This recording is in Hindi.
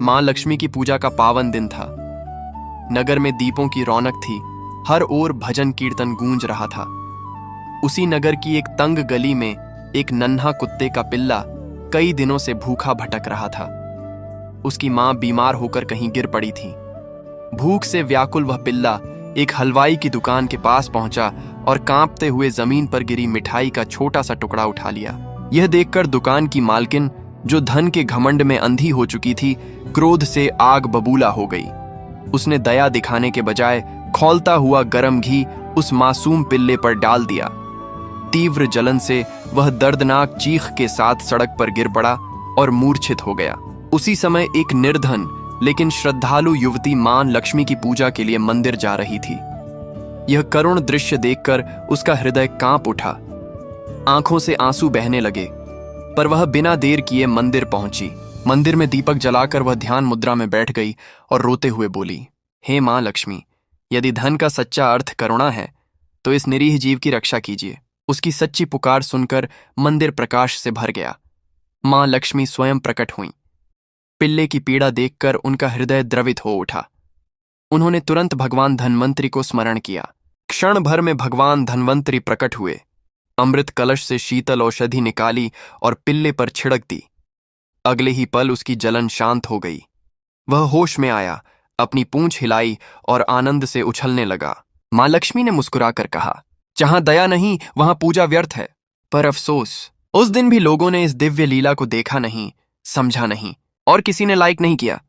मां लक्ष्मी की पूजा का पावन दिन था। नगर में दीपों की रौनक थी, हर ओर भजन कीर्तन गूंज रहा था। उसी नगर की एक तंग गली में एक नन्हा कुत्ते का पिल्ला कई दिनों से भूखा भटक रहा था। उसकी मां बीमार होकर कहीं गिर पड़ी थी। भूख से व्याकुल वह पिल्ला एक हलवाई की दुकान के पास पहुंचा और कांपते हुए जमीन पर गिरी मिठाई का छोटा सा टुकड़ा उठा लिया। यह देखकर दुकान की मालकिन, जो धन के घमंड में अंधी हो चुकी थी, क्रोध से आग बबूला हो गई। उसने दया दिखाने के बजाय खौलता हुआ गरम घी उस मासूम पिल्ले पर डाल दिया। तीव्र जलन से वह दर्दनाक चीख के साथ सड़क पर गिर पड़ा और मूर्छित हो गया। उसी समय एक निर्धन लेकिन श्रद्धालु युवती मां लक्ष्मी की पूजा के लिए मंदिर जा रही थी। यह करुण दृश्य देखकर उसका हृदय कांप उठा। आंखों से आंसू बहने लगे, पर वह बिना देर किए मंदिर पहुंची। मंदिर में दीपक जलाकर वह ध्यान मुद्रा में बैठ गई और रोते हुए बोली, हे मां लक्ष्मी, यदि धन का सच्चा अर्थ करुणा है तो इस निरीह जीव की रक्षा कीजिए। उसकी सच्ची पुकार सुनकर मंदिर प्रकाश से भर गया। मां लक्ष्मी स्वयं प्रकट हुईं। पिल्ले की पीड़ा देखकर उनका हृदय द्रवित हो उठा। उन्होंने तुरंत भगवान धन्वंतरी को स्मरण किया। क्षण भर में भगवान धन्वंतरी प्रकट हुए, अमृत कलश से शीतल औषधि निकाली और पिल्ले पर छिड़क दी। अगले ही पल उसकी जलन शांत हो गई। वह होश में आया, अपनी पूंछ हिलाई और आनंद से उछलने लगा। मां लक्ष्मी ने मुस्कुराकर कहा, जहां दया नहीं वहां पूजा व्यर्थ है। पर अफसोस, उस दिन भी लोगों ने इस दिव्य लीला को देखा नहीं, समझा नहीं और किसी ने लाइक नहीं किया।